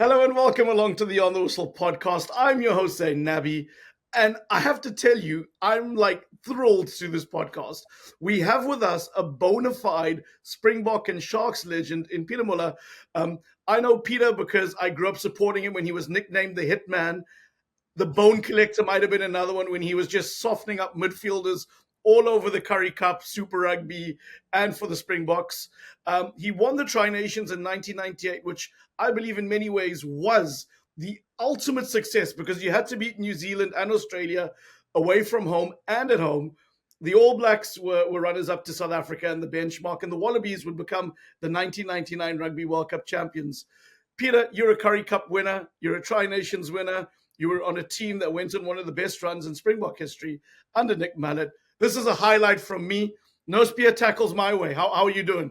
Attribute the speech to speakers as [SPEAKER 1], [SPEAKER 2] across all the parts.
[SPEAKER 1] Hello and welcome along to the On the Whistle podcast. I'm your host, Zayn, Nabbi, and I have to tell you, I'm like thrilled to do this podcast. We have with us a bona fide Springbok and Sharks legend in Pieter Muller. I know Peter because I grew up supporting him when he was nicknamed the Hitman. The Bone Collector might have been another one when he was just softening up midfielders all over the Currie Cup, Super Rugby, and for the Springboks. He won the Tri-Nations in 1998, which I believe in many ways was the ultimate success because you had to beat New Zealand and Australia away from home and at home. The All Blacks were runners-up to South Africa and the benchmark, and the Wallabies would become the 1999 Rugby World Cup champions. Peter, you're a Currie Cup winner. You're a Tri-Nations winner. You were on a team that went on one of the best runs in Springbok history under Nick Mallett. This is a highlight from me. No spear tackles my way. How are you doing?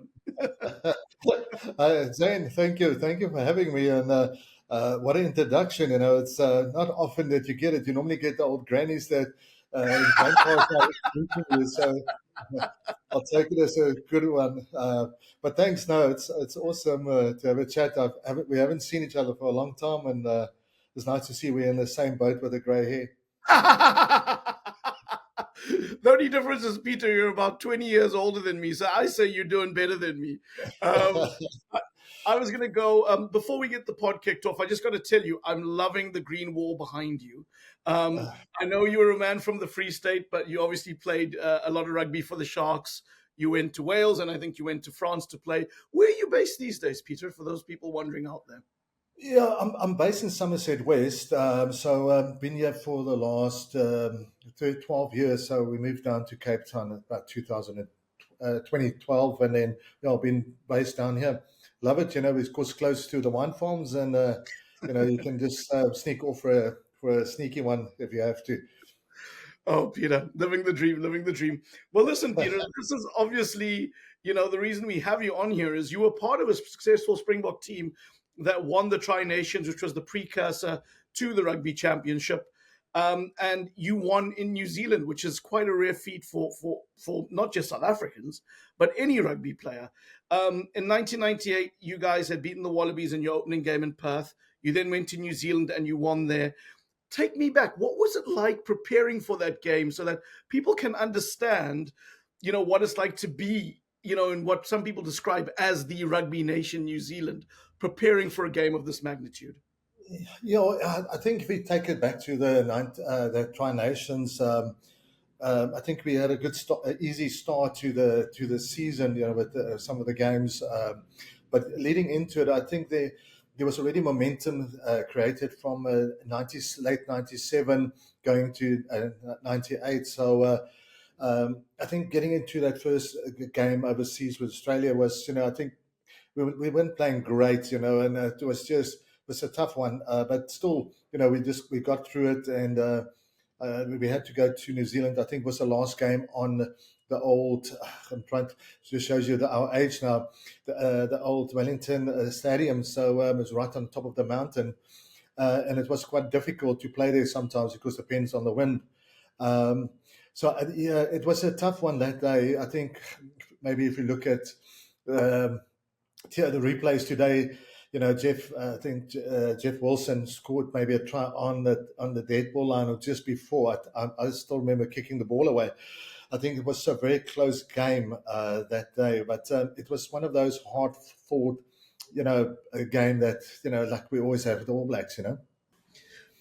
[SPEAKER 2] Zayn, thank you. Thank you for having me. And what an introduction. You know, it's not often that you get it. You normally get the old grannies that in grandpas are greeting you. So I'll take it as a good one. But thanks. No, it's awesome to have a chat. We haven't seen each other for a long time, and it's nice to see we're in the same boat with the grey hair.
[SPEAKER 1] The only difference is, Peter, you're about 20 years older than me, so I say you're doing better than me. I was going to go, before we get the pod kicked off, I just got to tell you, I'm loving the green wall behind you. I know you were a man from the Free State, but you obviously played a lot of rugby for the Sharks. You went to Wales, and I think you went to France to play. Where are you based these days, Peter, for those people wondering out there?
[SPEAKER 2] Yeah, I'm based in Somerset West, so I've been here for the last 12 years. So we moved down to Cape Town about 2012, and then I've been based down here. Love it, it's close to the wine farms, and you can just sneak off for a sneaky one if you have to.
[SPEAKER 1] Oh, Peter, living the dream, living the dream. Well, listen, Peter, this is obviously, the reason we have you on here is you were part of a successful Springbok team that won the Tri-Nations, which was the precursor to the Rugby Championship. And you won in New Zealand, which is quite a rare feat for not just South Africans, but any rugby player. In 1998, you guys had beaten the Wallabies in your opening game in Perth. You then went to New Zealand and you won there. Take me back. What was it like preparing for that game so that people can understand, what it's like to be, in what some people describe as the rugby nation, New Zealand, preparing for a game of this magnitude?
[SPEAKER 2] I think if we take it back to the Tri-Nations, I think we had a good easy start to the season, with some of the games. But leading into it, I think there was already momentum created from late 97 going to 98. So I think getting into that first game overseas with Australia was, I think we weren't playing great, and it was a tough one. But still, we got through it, and we had to go to New Zealand. I think was the last game on the old. I'm trying to just shows you our age now. The old Wellington Stadium. So it was right on top of the mountain, and it was quite difficult to play there sometimes because it depends on the wind. It was a tough one that day. I think maybe if you look at the replays today, Jeff Wilson scored maybe a try on the dead ball line or just before. I still remember kicking the ball away. I think it was a very close game that day, but it was one of those hard-fought, a game that, like we always have with the All Blacks,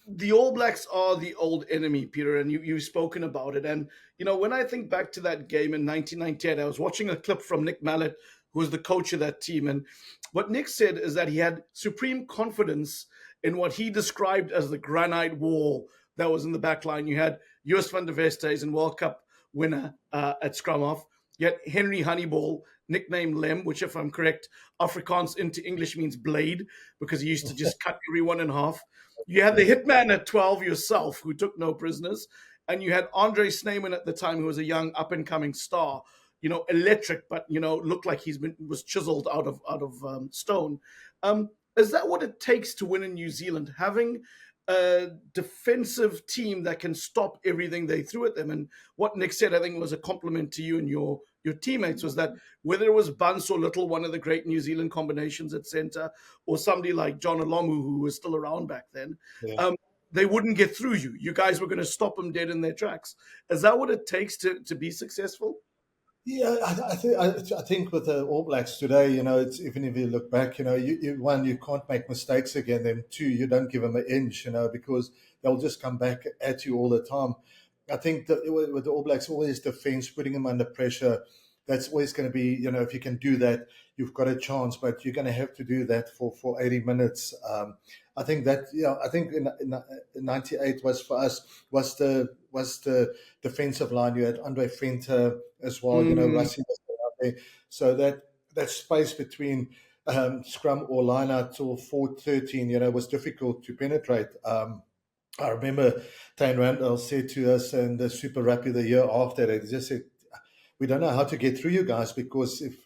[SPEAKER 1] The All Blacks are the old enemy, Peter, and you've spoken about it. And, when I think back to that game in 1998, I was watching a clip from Nick Mallett, who was the coach of that team. And what Nick said is that he had supreme confidence in what he described as the granite wall that was in the back line. You had Joos van der Westhuizen, World Cup winner at scrum half. You had Henry Honeyball, nicknamed Lem, which, if I'm correct, Afrikaans into English means blade, because he used to just cut everyone in half. You had the hitman at 12 yourself, who took no prisoners. And you had Andre Snyman at the time, who was a young up-and-coming star, electric, but, looked like was chiseled out of stone. Is that what it takes to win in New Zealand? Having a defensive team that can stop everything they threw at them? And what Nick said, I think, was a compliment to you and your your teammates was that whether it was Bunce or Little, one of the great New Zealand combinations at centre, or somebody like John Olomu, who was still around back then,
[SPEAKER 2] Yeah.
[SPEAKER 1] they wouldn't get through you. You guys were going to stop them dead in their tracks. Is that what it takes to be successful?
[SPEAKER 2] Yeah, I think with the All Blacks today, it's even if you look back, one, you can't make mistakes again. Then two, you don't give them an inch, because they'll just come back at you all the time. I think that with the All Blacks, always defense, putting them under pressure. That's always going to be, if you can do that, you've got a chance. But you're going to have to do that for 80 minutes. I think that, I think in 98 was for us was the defensive line. You had Andre Venter as well. Rassie was out there. So that space between scrum or line out till 4:13, was difficult to penetrate. I remember Tane Randall said to us in the Super Rugby the year after, they just said, we don't know how to get through you guys, because if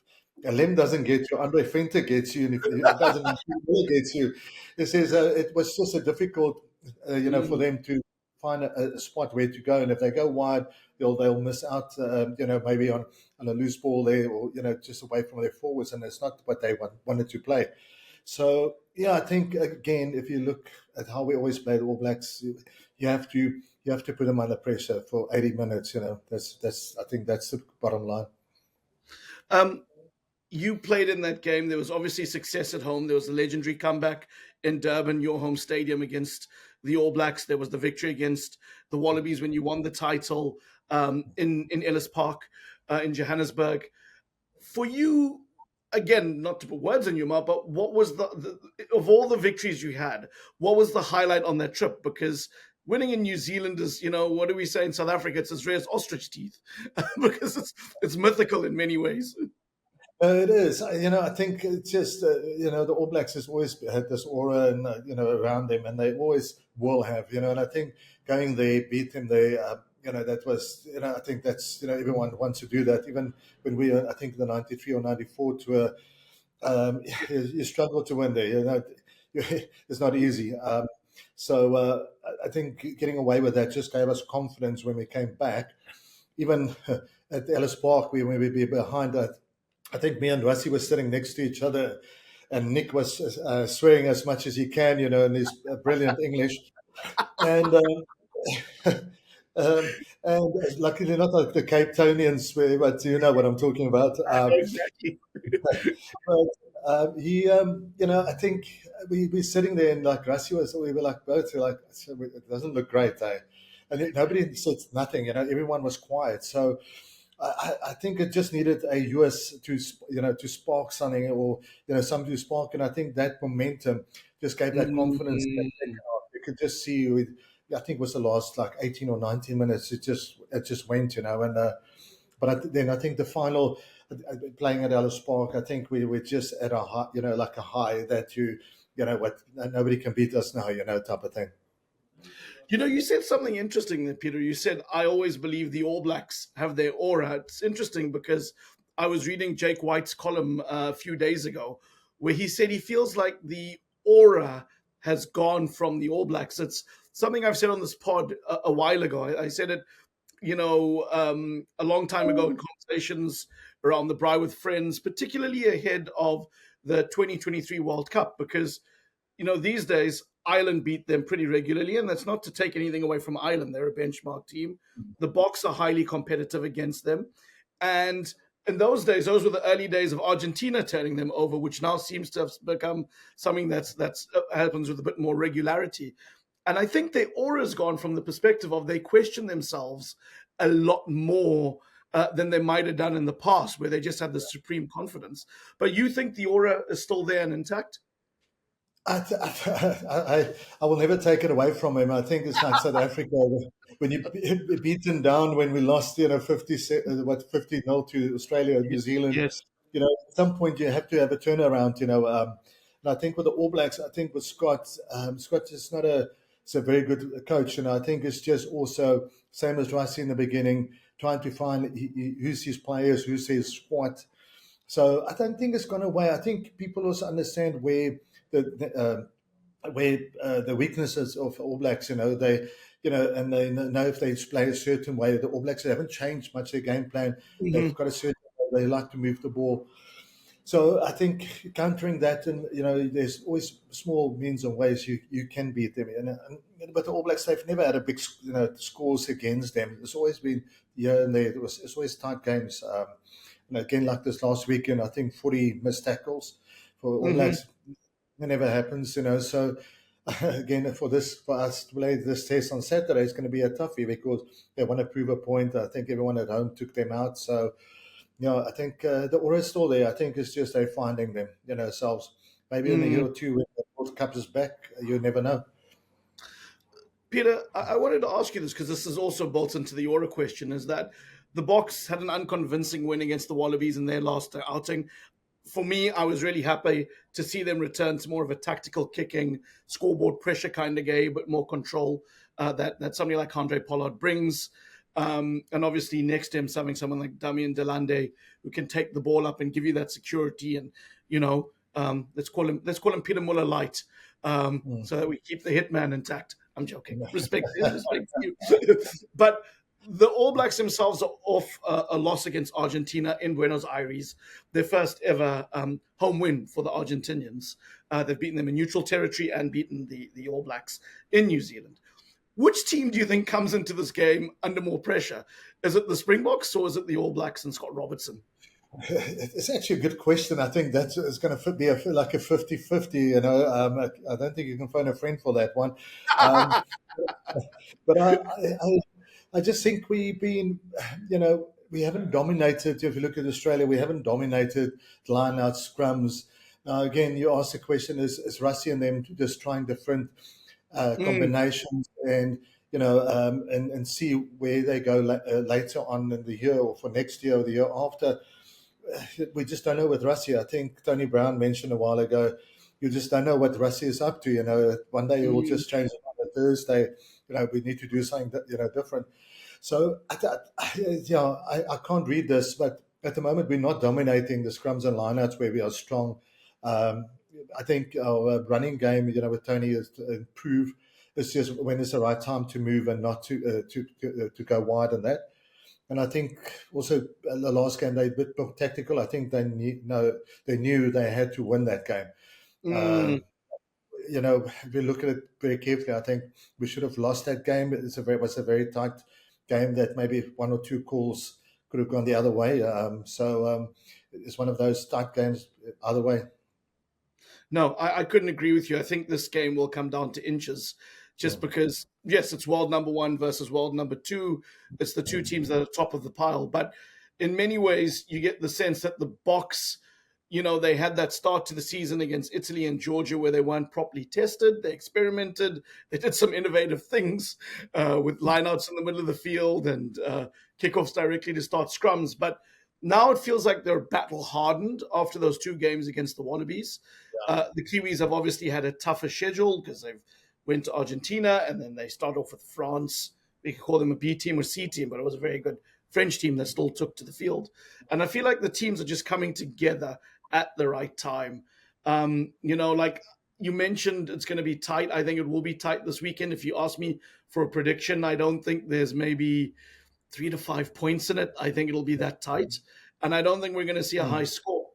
[SPEAKER 2] Lem doesn't get you, Andre Venter gets you, and if it doesn't, Muller gets you. It says it was just a difficult, for them to find a spot where to go, and if they go wide, they'll miss out, maybe on a loose ball there, or just away from their forwards, and it's not what they wanted to play. So yeah, I think again, if you look at how we always play the All Blacks, you have to put them under pressure for 80 minutes. That's I think that's the bottom line.
[SPEAKER 1] You played in that game. There was obviously success at home. There was a legendary comeback in Durban, your home stadium, against the All Blacks. There was the victory against the Wallabies when you won the title in Ellis Park in Johannesburg. For you, again, not to put words in your mouth, but what was the of all the victories you had, what was the highlight on that trip? Because winning in New Zealand is, what do we say in South Africa? It's as rare as ostrich teeth because it's mythical in many ways.
[SPEAKER 2] It is. I think it's just, the All Blacks has always had this aura and, around them, and they always will have, and I think going there, beat them there, that was, I think that's, everyone wants to do that. Even when we, I think the 93 or 94 tour, you struggle to win there, it's not easy. So I think getting away with that just gave us confidence when we came back. Even at Ellis Park, when we were behind that, I think me and Rassie were sitting next to each other, and Nick was swearing as much as he can, in his brilliant English. And and luckily not like the Cape Townians swear, but you know what I'm talking about.
[SPEAKER 1] Exactly.
[SPEAKER 2] But he, I think we're sitting there, and like Rassie we were like both, like, it doesn't look great, eh? And nobody said nothing, everyone was quiet. So I think it just needed a US to spark something, or something to spark, and I think that momentum just gave that confidence. You could just see I think it was the last like 18 or 19 minutes. It just went, and then I think the final playing at Ellis Park, I think we were just at a high, like a high that what, nobody can beat us now, type of thing.
[SPEAKER 1] You said something interesting there, Peter. You said, I always believe the All Blacks have their aura. It's interesting because I was reading Jake White's column a few days ago where he said he feels like the aura has gone from the All Blacks. It's something I've said on this pod a while ago. I said it, a long time ago in conversations around the Braai with friends, particularly ahead of the 2023 World Cup, because, these days, Ireland beat them pretty regularly, and that's not to take anything away from Ireland. They're a benchmark team. The Boks are highly competitive against them. And in those days, those were the early days of Argentina turning them over, which now seems to have become something that's happens with a bit more regularity. And I think their aura has gone from the perspective of they question themselves a lot more than they might have done in the past, where they just had this supreme confidence. But you think the aura is still there and intact?
[SPEAKER 2] I will never take it away from him. I think it's like South Africa when you beaten down when we lost 50-0 to Australia, New Zealand.
[SPEAKER 1] Yes.
[SPEAKER 2] At some point you have to have a turnaround. And I think with the All Blacks, I think with Scott is it's a very good coach, and I think it's just also same as Rassie in the beginning, trying to find who's his players, who's his squad. So I don't think it's gone away. I think people also understand where the weaknesses of All Blacks, they, and they know if they play a certain way. The All Blacks haven't changed much their game plan. They've got a certain They like to move the ball. So I think countering that, and there's always small means and ways you can beat them. But the All Blacks, they've never had a big scores against them. It's always been here and there. It's always tight games. Again, like this last weekend, I think 40 missed tackles for All Blacks. It never happens. So again, for us to play this test on Saturday, it's going to be a toughie because they want to prove a point. I think everyone at home took them out. So, I think the aura is still there. I think it's just they're finding them, themselves. Maybe in a year or two when the World Cup is back, you never know.
[SPEAKER 1] Peter, I wanted to ask you this because this is also built into the aura question, is that the Boks had an unconvincing win against the Wallabies in their last outing. For me, I was really happy to see them return to more of a tactical kicking, scoreboard pressure kind of game, but more control that somebody like Handre Pollard brings. And obviously next to him, having someone like Damian Delande who can take the ball up and give you that security. And, let's call him Pieter Muller light so that we keep the hitman intact. I'm joking. Respect to you. But the All Blacks themselves are off a loss against Argentina in Buenos Aires, their first ever home win for the Argentinians. They've beaten them in neutral territory and beaten the All Blacks in New Zealand. Which team do you think comes into this game under more pressure? Is it the Springboks or is it the All Blacks and Scott Robertson?
[SPEAKER 2] It's actually a good question. I think that's it's going to be like a 50-50. I don't think you can find a friend for that one. But I just think we've been, we haven't dominated. If you look at Australia, we haven't dominated line-out scrums. Now, again, you ask the question, is Russie and them just trying different combinations and see where they go later on in the year or for next year or the year after. We just don't know with Russie. I think Tony Brown mentioned a while ago, you just don't know what Russie is up to. One day it will just change on a Thursday. We need to do something different. So I can't read this, but at the moment we're not dominating the scrums and lineouts where we are strong. I think our running game, with Tony, is to improve. It's just when it's the right time to move and not to go wide on that. And I think also the last game they a bit more tactical. I think they knew they had to win that game. If you look at it very carefully, I think we should have lost that game. It was a very tight game that maybe one or two calls could have gone the other way. It's one of those tight games either way.
[SPEAKER 1] No, I couldn't agree with you. I think this game will come down to inches just because, yes, it's world number one versus world number two. It's the two teams that are top of the pile. But in many ways, you get the sense that the Boks, they had that start to the season against Italy and Georgia where they weren't properly tested. They experimented. They did some innovative things with lineouts in the middle of the field and kickoffs directly to start scrums. But now it feels like they're battle hardened after those two games against the Wallabies. The Kiwis have obviously had a tougher schedule because they've went to Argentina and then they start off with France. We could call them a B team or C team, but it was a very good French team that still took to the field. And I feel like the teams are just coming together at the right time. Like you mentioned, it's going to be tight. I think it will be tight this weekend. If you ask me for a prediction, I don't think there's maybe 3 to 5 points in it. I think it'll be that tight. And I don't think we're going to see a high score.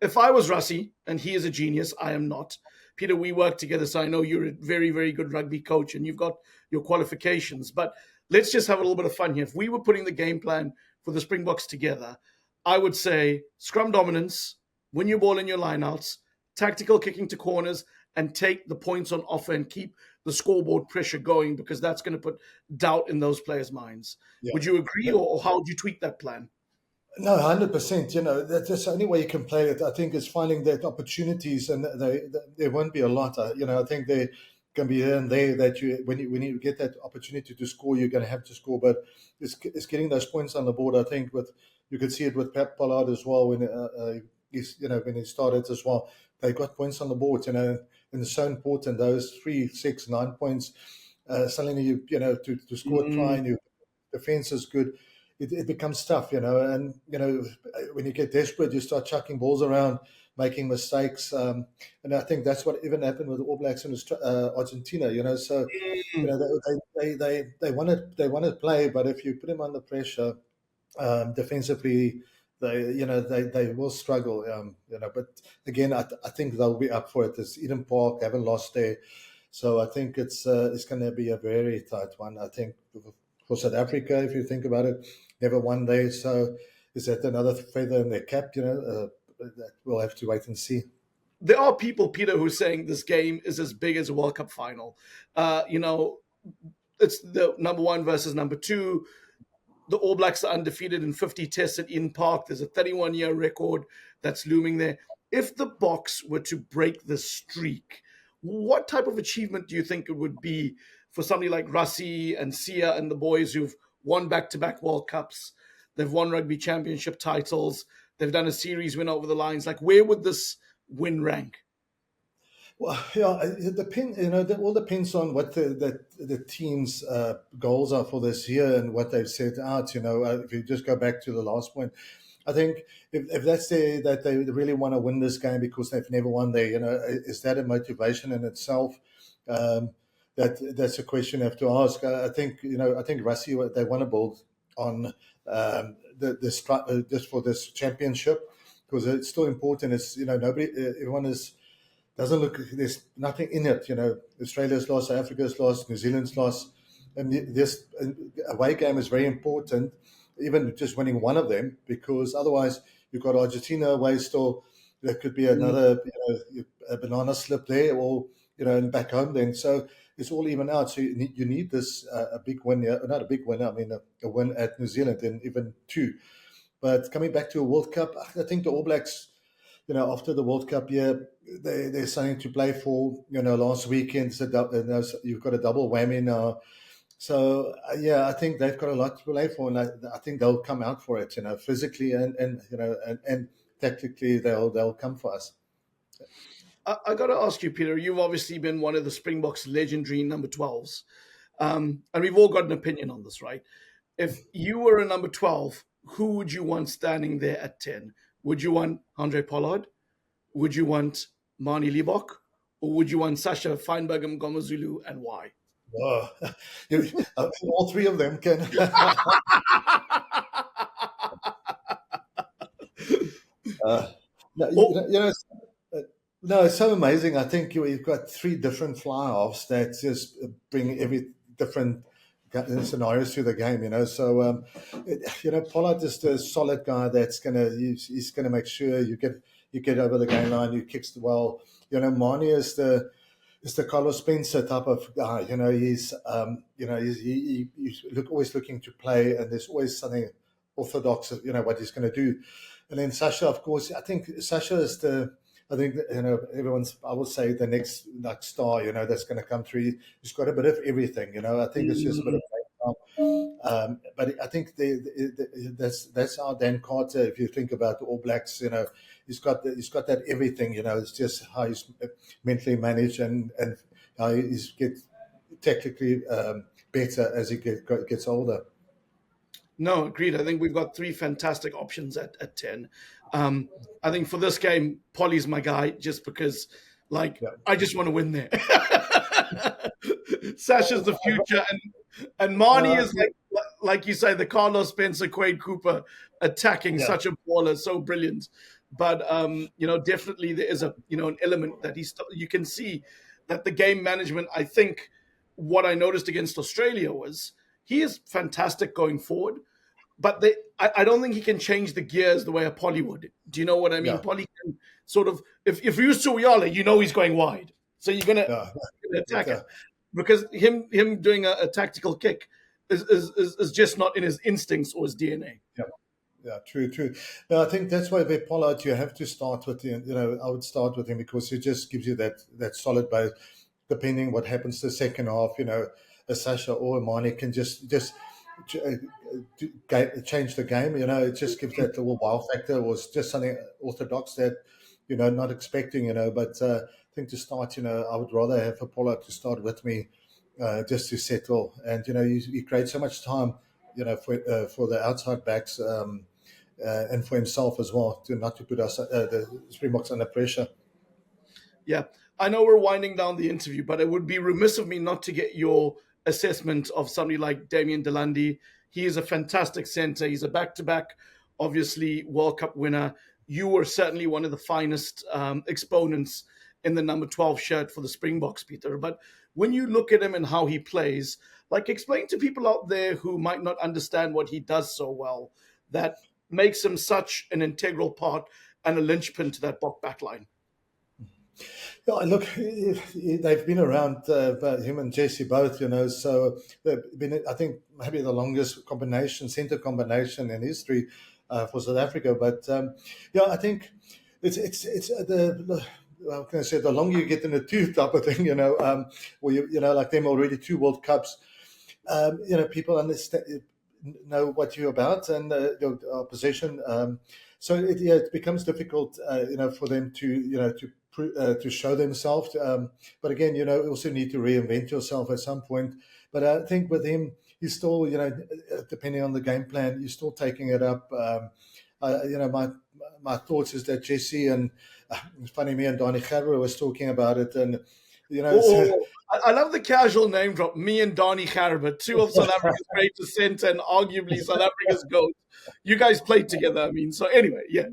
[SPEAKER 1] If I was Russie, and he is a genius, I am not. Peter, we work together, so I know you're a very, very good rugby coach and you've got your qualifications. But let's just have a little bit of fun here. If we were putting the game plan for the Springboks together, I would say scrum dominance, win your ball in your lineouts, tactical kicking to corners, and take the points on offer and keep the scoreboard pressure going because that's going to put doubt in those players' minds. Yeah. Would you agree, or how would you tweak that plan?
[SPEAKER 2] No, 100%. That's the only way you can play it. I think is finding that opportunities, and there won't be a lot. I think there can be here and there that when you get that opportunity to score, you're going to have to score. But it's getting those points on the board. I think you could see it with Pieter Pollard as well when when he started as well. They got points on the board. And it's so important. Those 3, 6, 9 points. Suddenly to score a try and your defense is good. It becomes tough, and when you get desperate, you start chucking balls around, making mistakes, and I think that's what even happened with the All Blacks in Argentina. So they want to play, but if you put them under pressure defensively, they will struggle. But again, I think they'll be up for it. It's Eden Park, haven't lost there, so I think it's going to be a very tight one. I think for South Africa, if you think about it, never won there, so is that another feather in their cap? That we'll have to wait and see.
[SPEAKER 1] There are people, Peter, who are saying this game is as big as a World Cup final. It's the number one versus number two. The All Blacks are undefeated in 50 tests at Eden Park. There's a 31-year record that's looming there. If the Boks were to break the streak, what type of achievement do you think it would be for somebody like Rassie and Sia and the boys who've won back-to-back World Cups? They've won rugby championship titles. They've done a series win over the lines. Like, where would this win rank?
[SPEAKER 2] Well, yeah, it depends. That all depends on what the team's goals are for this year and what they've set out. If you just go back to the last point, I think if that's that they really want to win this game because they've never won there, is that a motivation in itself? That's a question you have to ask. I think Rassie, they want to build on just for this championship because it's still important. It's everyone doesn't look. There's nothing in it. Australia's lost, South Africa's lost, New Zealand's lost, and this away game is very important. Even just winning one of them, because otherwise you've got Argentina away still. There could be another a banana slip there, or and back home then. So it's all even out. So you need this a big win. Not a big win. I mean a win at New Zealand and even two. But coming back to a World Cup, I think the All Blacks, after the World Cup year, they're starting to play for, last weekend. So you've got a double whammy now. So, I think they've got a lot to play for, and I think they'll come out for it, physically and tactically they'll come for us.
[SPEAKER 1] I got to ask you, Peter, you've obviously been one of the Springboks legendary number 12s. And we've all got an opinion on this, right? If you were a number 12, who would you want standing there at 10? Would you want Handre Pollard? Would you want Manie Libbok? Or would you want Sacha, Feinberg-Mngomezulu, and why?
[SPEAKER 2] Oh, all three of them can. No, it's so amazing. I think you've got three different fly-offs that just bring every different scenarios to the game. So Pollard is the solid guy that's he's gonna make sure you get over the game line, you kicks the well. Manie is the Carlos Spencer type of guy. He's always looking to play, and there's always something orthodox. What he's going to do, and then Sacha, of course. I think Sacha is everyone's. I would say the next star. That's going to come through. He's got a bit of everything. I think it's just a bit of. But I think that's our Dan Carter. If you think about the All Blacks, he's got that everything. It's just how he's mentally managed and how he's get technically better as he gets older.
[SPEAKER 1] No, agreed. I think we've got three fantastic options at 10. I think for this game, Polly's my guy just because, I just want to win there. Sacha's the future, and Manie is like you say, the Carlos Spencer, Quade Cooper attacking, such a baller, so brilliant. But definitely there is an element that you can see that the game management. I think what I noticed against Australia was he is fantastic going forward, but I don't think he can change the gears the way a Polly would. Do you know what I mean? Yeah. Polly can sort of, if you use Suyala, he's going wide, so you're gonna attack it. Because him doing a tactical kick is just not in his instincts or his DNA.
[SPEAKER 2] Yeah, true. No, I think that's why with Pollard you have to start with him. I would start with him because he just gives you that solid base. Depending what happens the second half, a Sacha or a Manie can just change the game. It just gives that little wow factor. It was just something orthodox that not expecting. But I think to start, I would rather have a Pollard to start with me, just to settle. And you create so much time, for the outside backs, and for himself as well, not to put us the Springboks under pressure.
[SPEAKER 1] Yeah, I know we're winding down the interview, but it would be remiss of me not to get your assessment of somebody like Damian Delandi. He is a fantastic centre. He's a back-to-back obviously World Cup winner. You were certainly one of the finest exponents in the number 12 shirt for the Springboks, Pieter. But when you look at him and how he plays, like explain to people out there who might not understand what he does so well that makes him such an integral part and a linchpin to that Bok backline.
[SPEAKER 2] Yeah, look, they've been around, him and Jesse both, so they've been, I think, maybe the longest centre combination in history for South Africa. But I think it's how can I say, the longer you get in the tooth type of thing, where like them already 2 World Cups, people understand, know what you're about and your position. So it becomes difficult, for them to show themselves. But again, you also need to reinvent yourself at some point. But I think with him, he's still, depending on the game plan, you're still taking it up. My thoughts is that Jesse and it's funny, me and Donnie Gerber was talking about it, and
[SPEAKER 1] I love the casual name drop. Me and Donnie Gerber, 2 of South Africa's greatest centre and arguably South Africa's GOAT. You guys played together, I mean. So anyway, yeah.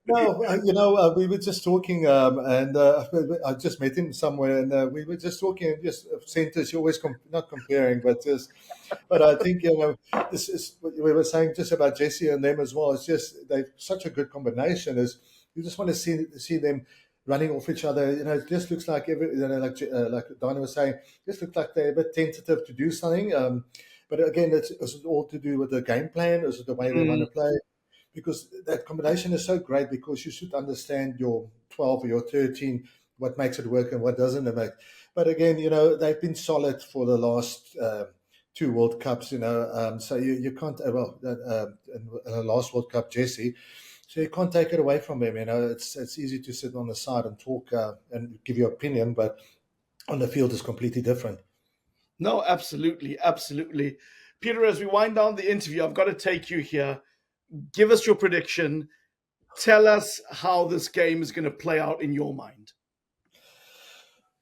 [SPEAKER 2] No, we were just talking, and I just met him somewhere, and we were just talking, just centres. You always not comparing, but I think this is what we were saying just about Jesse and them as well. It's just they're such a good combination. Is you just want to see them running off each other. It just looks like like Donna was saying, just looks like they're a bit tentative to do something. But again, it's all to do with the game plan. Is it the way they want to play? Because that combination is so great, because you should understand your 12 or your 13, what makes it work and what doesn't make. But again, they've been solid for the last 2 World Cups, so you can't, in the last World Cup, Jesse, so you can't take it away from him. It's easy to sit on the side and talk and give your opinion, but on the field is completely different.
[SPEAKER 1] No, absolutely. Pieter, as we wind down the interview, I've got to take you here. Give us your prediction. Tell us how this game is going to play out in your mind.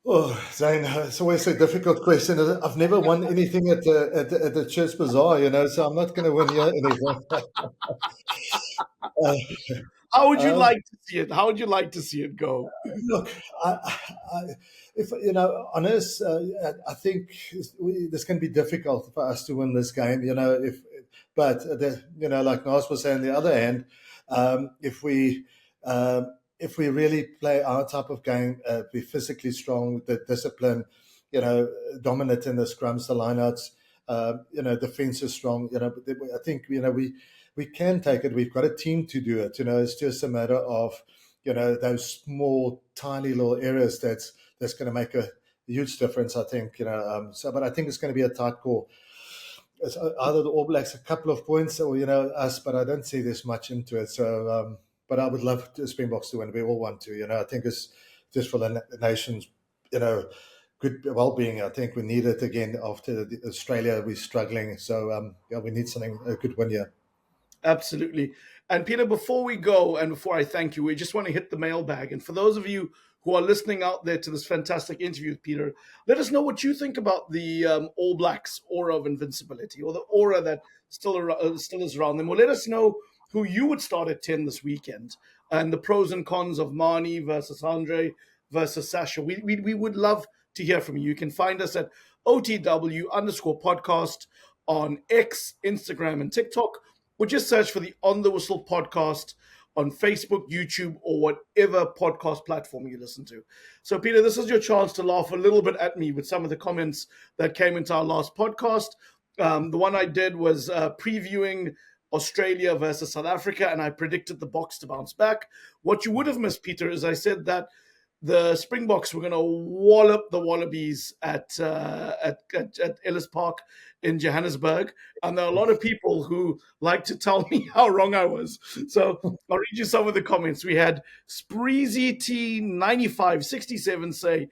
[SPEAKER 2] Oh, Zayn, it's always a difficult question. I've never won anything at the Church Bazaar, so I'm not going to win here anything.
[SPEAKER 1] How would you like to see it? How would you like to see it go?
[SPEAKER 2] Look, if honest, I think this can be difficult for us to win this game. But like Nas was saying, on the other hand, if we really play our type of game, be physically strong, the discipline, dominant in the scrums, the lineouts, defense is strong. I think we can take it. We've got a team to do it. It's just a matter of those small, tiny little areas that's going to make a huge difference. I think but I think it's going to be a tight call. It's either the All Blacks a couple of points or us, but I don't see this much into it. So, but I would love the Springboks to win. We all want to. I think it's just for the nation's good well-being. I think we need it again after Australia. We're struggling, so we need a good win here.
[SPEAKER 1] Absolutely. And Pieter, before we go and before I thank you, we just want to hit the mailbag. And for those of you who are listening out there to this fantastic interview with Pieter, let us know what you think about the All Blacks aura of invincibility, or the aura that still is around them. Or let us know who you would start at 10 this weekend, and the pros and cons of Manie versus Handre versus Sacha. We would love to hear from you. You can find us at OTW_podcast on X, Instagram, and TikTok, or just search for the On the Whistle podcast on Facebook, YouTube, or whatever podcast platform you listen to. So, Pieter, this is your chance to laugh a little bit at me with some of the comments that came into our last podcast. The one I did was previewing Australia versus South Africa, and I predicted the Boks to bounce back. What you would have missed, Pieter, is I said that the Springboks were going to wallop the Wallabies at Ellis Park in Johannesburg. And there are a lot of people who like to tell me how wrong I was. So I'll read you some of the comments. We had Spreezy T9567 say,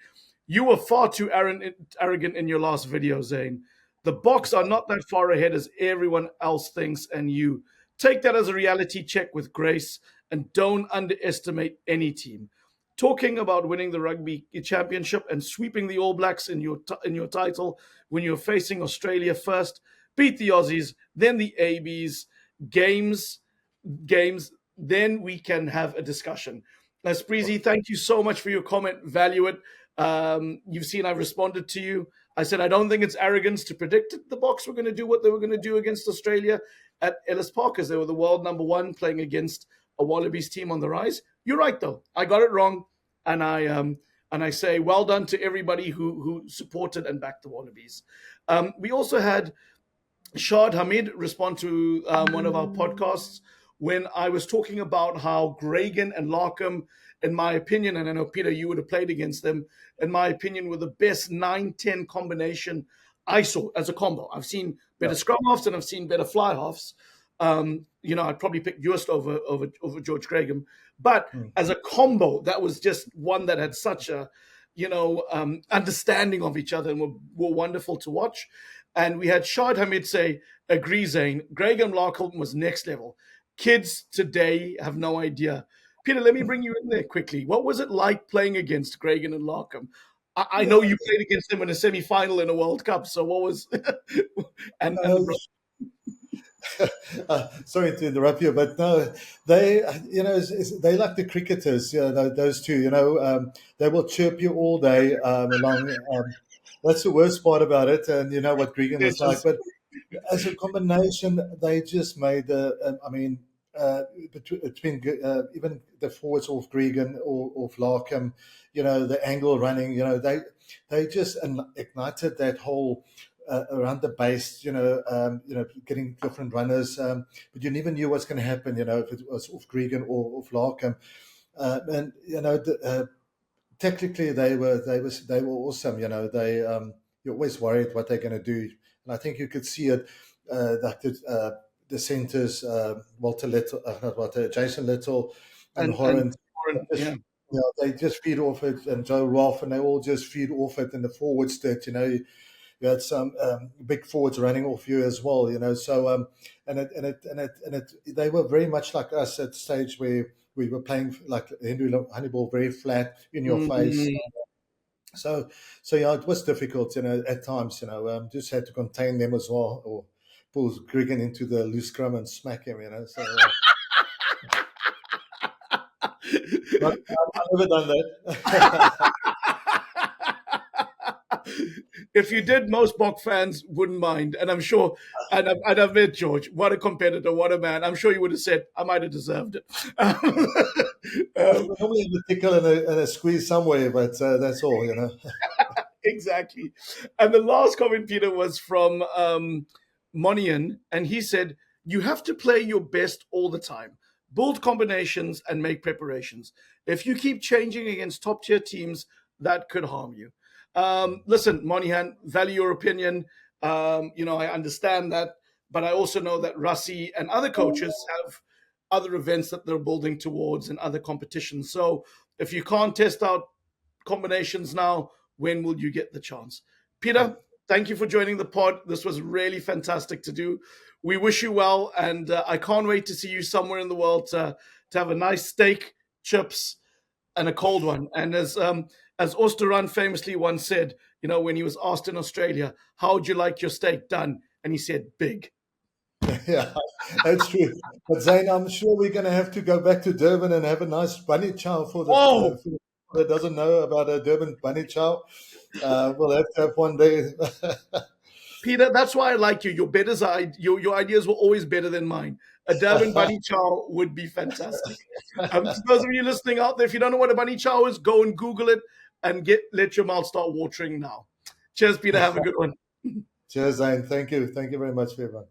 [SPEAKER 1] "You were far too arrogant in your last video, Zayn. The Boks are not that far ahead as everyone else thinks, and you take that as a reality check with grace and don't underestimate any team. Talking about winning the rugby championship and sweeping the All Blacks in your title when you're facing Australia first, beat the Aussies, then the ABs, games games, then we can have a discussion. Spreezy, thank you so much for your comment. Value it. You've seen I've responded to you. I said I don't think it's arrogance to predict the Boks were going to do what they were going to do against Australia at Ellis Park, as they were the world number one playing against a Wallabies team on the rise. You're right, though. I got it wrong, and I say well done to everybody who supported and backed the Wallabies. We also had Shad Hamid respond to one of our podcasts when I was talking about how Gregan and Larkham, in my opinion, and I know, Peter, you would have played against them, in my opinion, were the best 9-10 combination I saw as a combo. I've seen better scrum halves and I've seen better fly halves. I'd probably pick Joost over George Gregan. But as a combo, that was just one that had such a, understanding of each other and were wonderful to watch. And we had Shad Hamid say, agree, Zayn, Gregan Larkham was next level. Kids today have no idea. Peter, let me bring you in there quickly. What was it like playing against Gregan and Larkham? I know you played against them in a semi-final in a World Cup. So what was
[SPEAKER 2] sorry to interrupt you, but no, they, they like the cricketers. Those two. They will chirp you all day along. That's the worst part about it, and you know what Gregan was like. But as a combination, they just made between even the forwards of Gregan or of Larkham, the angle running, they just ignited that whole around the base, getting different runners, but you never knew what's going to happen, if it was of Gregan or of Larkham, technically they were awesome. You're always worried what they're going to do, and I think you could see it that the centers, Jason Little and Horan, they just feed off it, and Joe Rolfe, and they all just feed off it. And the forwards that you had some big forwards running off you as well, So they were very much like us at the stage where we were playing like Honeyball, very flat in your face. So it was difficult, at times, just had to contain them as well, or pull Gregan into the loose scrum and smack him, So but I've never done that.
[SPEAKER 1] If you did, most Bok fans wouldn't mind, and I'm sure. And I've met George. What a competitor! What a man! I'm sure you would have said, "I might have deserved it."
[SPEAKER 2] Probably a tickle and a squeeze somewhere, but that's all,
[SPEAKER 1] Exactly. And the last comment, Peter, was from Manie, and he said, "You have to play your best all the time, build combinations, and make preparations. If you keep changing against top tier teams, that could harm you." Listen, Monihan, value your opinion. I understand that, but I also know that Rassi and other coaches have other events that they're building towards and other competitions. So if you can't test out combinations now, when will you get the chance? Peter, thank you for joining the pod. This was really fantastic to do. We wish you well, and I can't wait to see you somewhere in the world to have a nice steak, chips, and a cold one. And as Osteran famously once said, when he was asked in Australia, how would you like your steak done? And he said, big.
[SPEAKER 2] Yeah, that's true. But Zayn, I'm sure we're going to have to go back to Durban and have a nice bunny chow for the that doesn't know about a Durban bunny chow. We'll have to have one day.
[SPEAKER 1] Peter, that's why I like you. Your ideas were always better than mine. A Durban bunny chow would be fantastic. To those of you listening out there, if you don't know what a bunny chow is, go and Google it and let your mouth start watering now. Cheers, Peter. Have a good one.
[SPEAKER 2] Cheers, Zayn. Thank you. Thank you very much, everyone.